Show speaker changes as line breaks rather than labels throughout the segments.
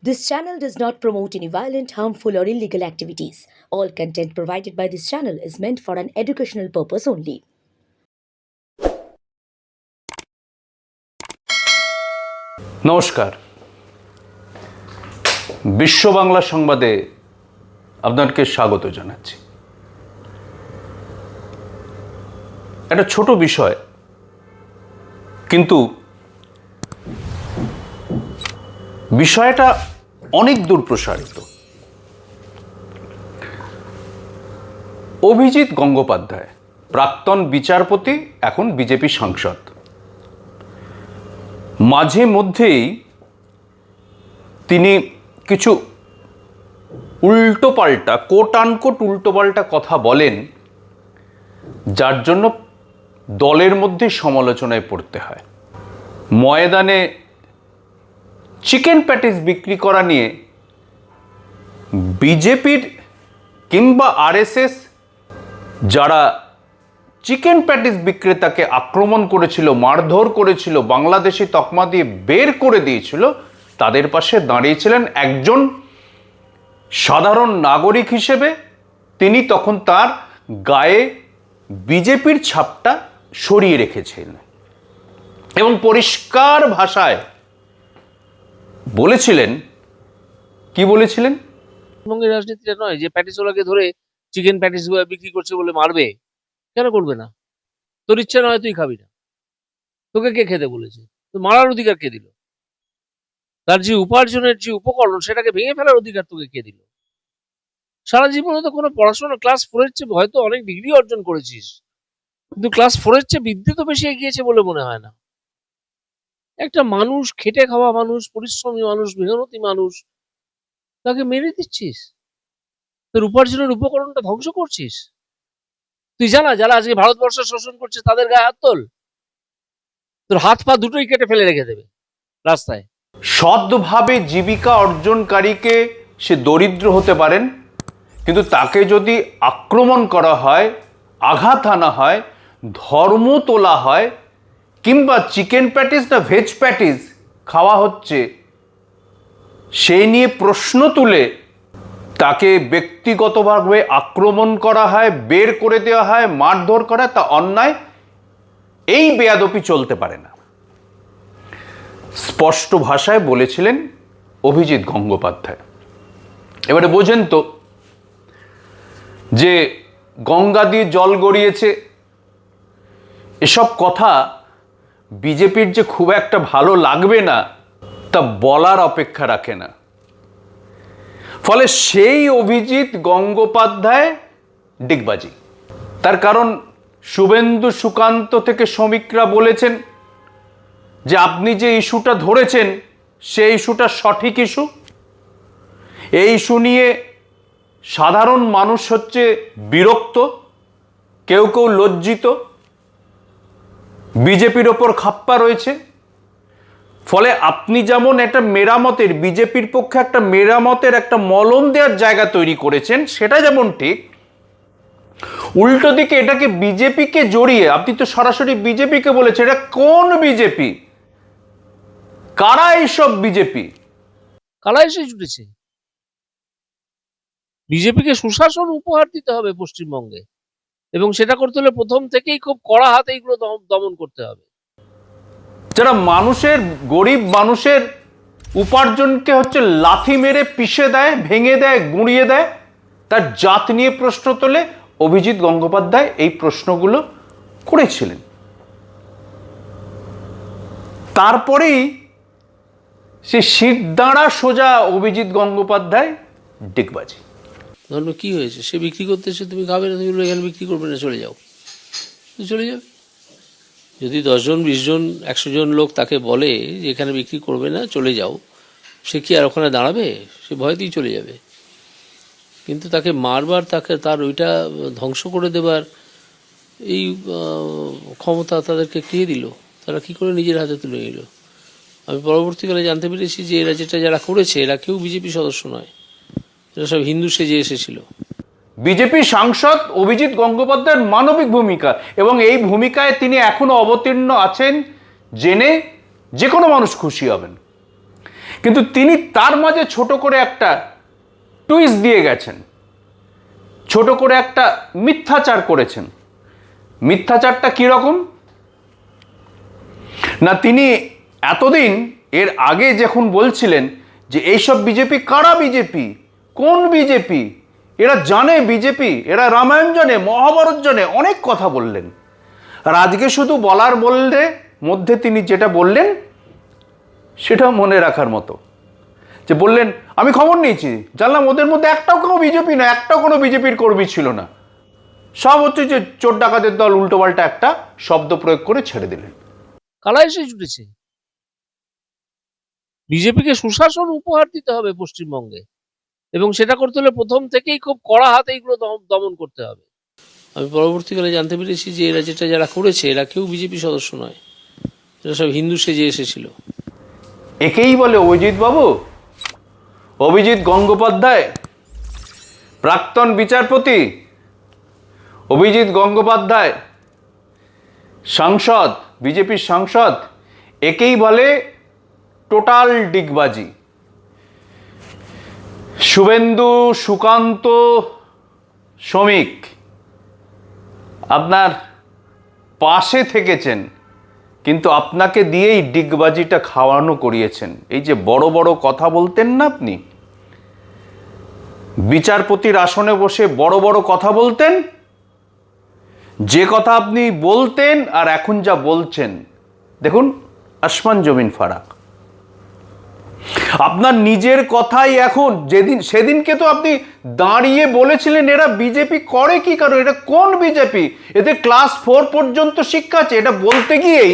This channel does not promote any violent, harmful, or illegal activities. All content provided by this channel is meant for an educational purpose only.
নমস্কার, বিশ্ব বাংলা সংবাদে আপনাদেরকে স্বাগত জানাচ্ছি। একটা ছোট বিষয়, কিন্তু বিষয়টা অনেক দূর প্রসারিত। অভিজিৎ গঙ্গোপাধ্যায়, প্রাক্তন বিচারপতি, এখন বিজেপি সাংসদ, মাঝে মধ্যেই তিনি কিছু উল্টোপাল্টা, কোট আনকোট উল্টোপাল্টা কথা বলেন, যার জন্য দলের মধ্যে সমালোচনায় পড়তে হয়। ময়দানে চিকেন প্যাটিস বিক্রি করা নিয়ে বিজেপির কিংবা আরএসএস যারা চিকেন প্যাটিস বিক্রেতাকে আক্রমণ করেছিল, মারধর করেছিল, বাংলাদেশি তকমা দিয়ে বের করে দিয়েছিল, তাদের পাশে দাঁড়িয়েছিলেন একজন সাধারণ নাগরিক হিসেবে। তিনি তখন তার গায়ে বিজেপির ছাপটা সরিয়ে রেখেছিলেন এবং পরিষ্কার ভাষায় বলেছিলেন, কি বলেছিলেন?
পশ্চিমবঙ্গের রাজনীতিটা নয় যে প্যাটিসওয়ালাকে ধরে চিকেন প্যাটিস বিক্রি করছে বলে মারবে। কেন করবে না? তোর ইচ্ছা নয় তুই খাবি না, তোকে কে খেতে বলেছে? তো মারার অধিকার কে দিল? তার যে উপার্জনের যে উপকরণ, সেটাকে ভেঙে ফেলার অধিকার তোকে কে দিল? সারা জীবনে তো কোনো পড়াশোনা, ক্লাস 4-এর চেয়ে হয়তো অনেক ডিগ্রি অর্জন করেছিস, কিন্তু ক্লাস 4-এর চেয়ে বিদ্যে তো বেশি এগিয়েছে বলে মনে হয় না। একটা মানুষ, খেটে খাওয়া মানুষ, পরিশ্রমী মানুষ, মেহনতি মানুষ, তাকে মেরে দিচ্ছিস, তোর উপার্জনের উপকরণটা ধ্বংস করছিস। তুই জানা যারা আজকে ভারতবর্ষ শোষণ করছে তাদের গায়ে হাত তোল, তোর হাত পা দুটোই কেটে ফেলে রেখে দেবে রাস্তায়।
সৎভাবে জীবিকা অর্জনকারীকে সে দরিদ্র হতে পারেন, কিন্তু তাকে যদি আক্রমণ করা হয়, আঘাত আনা হয়, ধর্ম তোলা হয়, কিংবা চিকেন প্যাটিস না ভেজ প্যাটিস খাওয়া হচ্ছে সেই নিয়ে প্রশ্ন তুলে তাকে ব্যক্তিগতভাবে আক্রমণ করা হয়, বের করে দেওয়া হয়, মারধর করা, তা অন্যায়। এই বেয়াদপি চলতে পারে না, স্পষ্ট ভাষায় বলেছিলেন অভিজিৎ গঙ্গোপাধ্যায়। এবারে বোঝেন তো যে গঙ্গা দিয়ে জল গড়িয়েছে, এসব কথা বিজেপির যে খুব একটা ভালো লাগবে না তা বলার অপেক্ষা রাখে না। ফলে সেই অভিজিৎ গঙ্গোপাধ্যায় ডিগবাজি। তার কারণ শুভেন্দু সুকান্ত থেকে শ্রমিকরা বলেছেন যে আপনি যে ইস্যুটা ধরেছেন সেই ইস্যুটা সঠিক ইস্যু। এই ইস্যু নিয়ে সাধারণ মানুষ হচ্ছে বিরক্ত, কেউ কেউ লজ্জিত, বিজেপির ওপর খাপ্পা রয়েছে। ফলে আপনি যেমন একটা মেরামতের, বিজেপির পক্ষে একটা মেরামতের একটা মলম দেওয়ার জায়গা তৈরি করেছেন, সেটা যেমন ঠিক, উল্টো দিকে এটাকে বিজেপিকে জড়িয়ে আপনি তো সরাসরি বিজেপিকে বলেছেন। এটা কোন বিজেপি? কারা এইসব বিজেপি?
কারা এসে জুটেছে? বিজেপিকে সুশাসন উপহার দিতে হবে পশ্চিমবঙ্গে, এবং সেটা করতে হলে প্রথম থেকেই খুব কড়া হাতে এইগুলো দমন করতে হবে।
যারা মানুষের, গরিব মানুষের উপার্জনকে হচ্ছে লাথি মেরে পিষে দেয়, ভেঙে দেয়, গুঁড়িয়ে দেয়, তার জাত নিয়ে প্রশ্ন তোলে। অভিজিৎ গঙ্গোপাধ্যায় এই প্রশ্নগুলো করেছিলেন। তারপরেই সে শীত দাঁড়া সোজা অভিজিৎ গঙ্গোপাধ্যায় ডিগবাজি।
ধরো কি হয়েছে? সে বিক্রি করতে এসে তুমি খাবে না, তুমি এখানে বিক্রি করবে না, চলে যাও, চলে যাবে। যদি 10 জন 20 জন 100 জন লোক তাকে বলে যে এখানে বিক্রি করবে না, চলে যাও, সে কি আর ওখানে দাঁড়াবে? সে ভয়তেই চলে যাবে। কিন্তু তাকে মারবার, তার ওইটা ধ্বংস করে দেবার এই ক্ষমতা তাদেরকে কে দিল? তারা কি করে নিজের হাতে তুলে নিল? আমি পরবর্তীকালে জানতে পেরেছি যে এরা যারা করেছে, এরা কেউ বিজেপি সদস্য নয়, এরা সব হিন্দু সেজে এসেছিল।
বিজেপি সাংসদ অভিজিৎ গঙ্গোপাধ্যায়ের মানবিক ভূমিকা, এবং এই ভূমিকায় তিনি এখনো অবতীর্ণ আছেন জেনে যে কোনো মানুষ খুশি হবেন। কিন্তু তিনি তার মাঝে ছোট করে একটা টুইস্ট দিয়ে গেছেন, ছোট করে একটা মিথ্যাচার করেছেন। মিথ্যাচারটা কীরকম না, তিনি এতদিন এর আগে যখন বলছিলেন যে এইসব বিজেপি কারা, বিজেপি কোন বিজেপি, এরা জানে বিজেপি, এরা রামায়ণ জানে, মহাভারত জানে, অনেক কথা বললেন। আর আজকে শুধু বলার বললে মধ্যে তিনি যেটা বললেন সেটা মনে রাখার মতো, যে বললেন আমি খবর নিয়েছি, জানলাম ওদের মধ্যে একটাও কোনো বিজেপি না, একটাও কোনো বিজেপির কর্মী ছিল না, সব হচ্ছে যে চোর ডাকাতের দল, উল্টোপাল্টা একটা শব্দ প্রয়োগ করে ছেড়ে দিলেন।
কারা এসে জুটেছে? বিজেপিকে সুশাসন উপহার দিতে হবে পশ্চিমবঙ্গে, এবং সেটা করতে হলে প্রথম থেকেই খুব কড়া হাতে এইগুলো দমন করতে হবে। আমি পরবর্তীকালে জানতে পেরেছি যে এরা যারা করেছে এরা কেউ বিজেপি সদস্য নয়, এরা সব হিন্দু সেজে এসেছিল।
একেই বলে অভিজিৎ বাবু, অভিজিৎ গঙ্গোপাধ্যায়, প্রাক্তন বিচারপতি অভিজিৎ গঙ্গোপাধ্যায়, সাংসদ, বিজেপির সাংসদ, একেই বলে টোটাল ডিগবাজি। শুভেন্দু, সুকান্ত, শ্রমিক আপনার পাশে থেকেছেন, কিন্তু আপনাকে দিয়েই ডিগবাজিটা খাওয়ানো করিয়েছেন। এই যে বড় বড় কথা বলতেন না আপনি, বিচারপতির আসনে বসে বড় বড় কথা বলতেন, যে কথা আপনি বলতেন আর এখন যা বলছেন, দেখুন আসমান জমিন ফারাক। আপনার নিজের কথাই এখন, সেদিনকে তো আপনি দাঁড়িয়ে বলেছিলেন এরা বিজেপি করে কি, কারণ এটা কোন বিজেপি, এতে ক্লাস 4 পর্যন্ত শিক্ষা আছে, এটা বলতে গিয়েই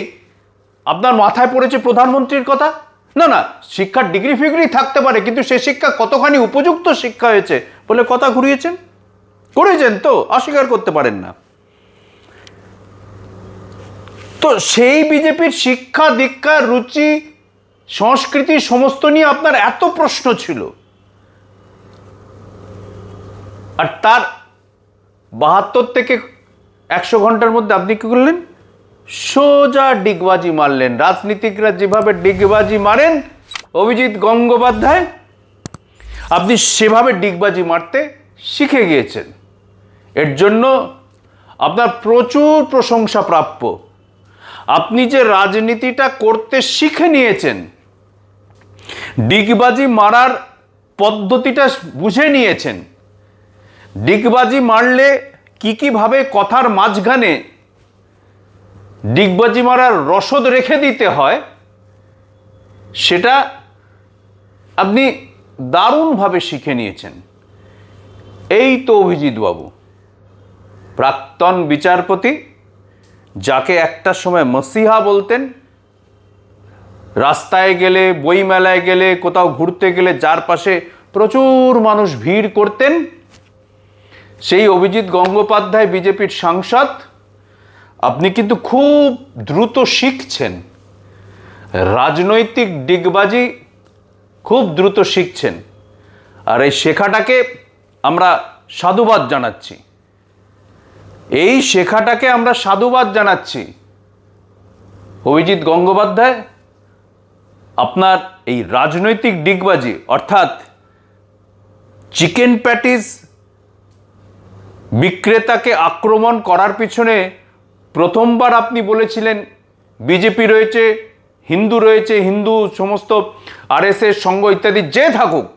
আপনার মাথায় পড়েছে প্রধানমন্ত্রীর কথা। না না, শিক্ষার ডিগ্রি ফিগ্রি থাকতে পারে, কিন্তু সে শিক্ষা কতখানি উপযুক্ত শিক্ষা হয়েছে বলে কথা ঘুরিয়েছেন, করেছেন তো, অস্বীকার করতে পারেন না। তো সেই বিজেপির শিক্ষা দীক্ষা, রুচি, সংস্কৃতি সমস্ত নিয়ে আপনার এত প্রশ্ন ছিল, আর তার 72 থেকে 100 ঘন্টার মধ্যে আপনি কি করলেন? সোজা ডিগবাজি মারলেন। রাজনীতিকরা যেভাবে ডিগবাজি মারেন অভিজিৎ গঙ্গোপাধ্যায়, আপনি সেভাবে ডিগবাজি মারতে শিখে গিয়েছেন। এর জন্য আপনার প্রচুর প্রশংসা প্রাপ্য। আপনি যে রাজনীতিটা করতে শিখে নিয়েছেন, ডিগবাজি মারার পদ্ধতিটা বুঝে নিয়েছেন, ডিগবাজি মারলে কিভাবে কথার মাঝখানে ডিগবাজি মারার রসদ রেখে দিতে হয়, সেটা আপনি দারুণভাবে শিখে নিয়েছেন। এই তো অভিজিৎ বাবু, প্রাক্তন বিচারপতি, যাকে একটা সময় মসিহা বলতেন, রাস্তায় গেলে, বইমেলায় গেলে, কোথাও ঘুরতে গেলে যার পাশে প্রচুর মানুষ ভিড় করতেন, সেই অভিজিৎ গঙ্গোপাধ্যায় বিজেপির সাংসদ। আপনি কিন্তু খুব দ্রুত শিখছেন রাজনৈতিক ডিগবাজি, খুব দ্রুত শিখছেন, আর এই শেখাটাকে আমরা সাধুবাদ জানাচ্ছি। এই শেখাটাকে আমরা সাধুবাদ জানাচ্ছি। অভিজিৎ গঙ্গোপাধ্যায়, আপনার এই রাজনৈতিক ডিগবাজি, অর্থাৎ চিকেন প্যাটিস বিক্রেতাকে আক্রমণ করার পিছনে প্রথমবার আপনি বলেছিলেন বিজেপি রয়েছে, হিন্দু রয়েছে, হিন্দু সমস্ত আরএসএস সংঘ ইত্যাদি যে থাকুক,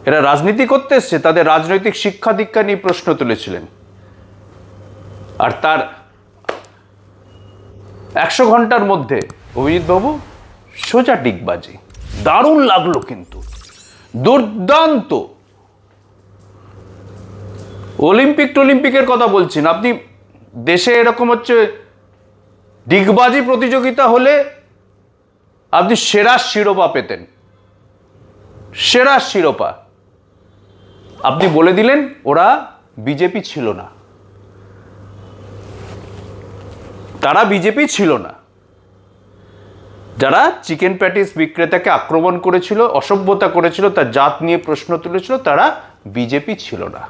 এরা রাজনীতি করতে এসছে, তাদের রাজনৈতিক শিক্ষা দীক্ষা নিয়ে প্রশ্ন তুলেছিলেন। আর তার 100 ঘন্টার মধ্যে অভিজিৎ বাবু সোজা ডিগবাজি। দারুণ লাগলো, কিন্তু দুর্দান্ত। অলিম্পিকের কথা বলছেন আপনি, দেশে এরকম হচ্ছে ডিগবাজি প্রতিযোগিতা হলে আপনি সেরা শিরোপা পেতেন, সেরা শিরোপা। আপনি বলে দিলেন ওরা বিজেপি ছিল না, তারা বিজেপি ছিল না। যারা চিকেন প্যাটিস বিক্রেতাকে আক্রমণ করেছিল, অসভ্যতা করেছিল, তার জাত নিয়ে প্রশ্ন তুলেছিল, তারা বিজেপি ছিল না।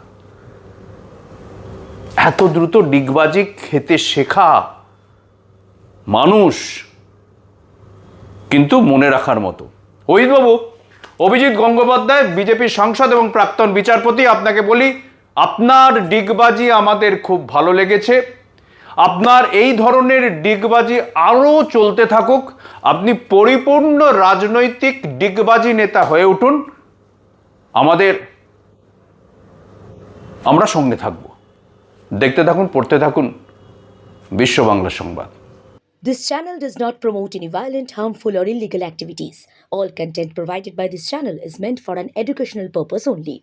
এত দ্রুত ডিগবাজি খেতে শেখা মানুষ কিন্তু মনে রাখার মতো। অজিতবাবু, অভিজিৎ গঙ্গোপাধ্যায় বিজেপির সাংসদ এবং প্রাক্তন বিচারপতি, আপনাকে বলি, আপনার ডিগবাজি আমাদের খুব ভালো লেগেছে। আপনার এই ধরনের ডিগবাজি আরও চলতে থাকুক। আপনি পরিপূর্ণ রাজনৈতিক ডিগবাজি নেতা হয়ে উঠুন। আমরা সঙ্গে থাকব। দেখতে থাকুন, পড়তে থাকুন বিশ্ব বাংলা সংবাদ।
This channel does not promote any violent, harmful, or illegal activities. All content provided by this channel is meant for an educational purpose only.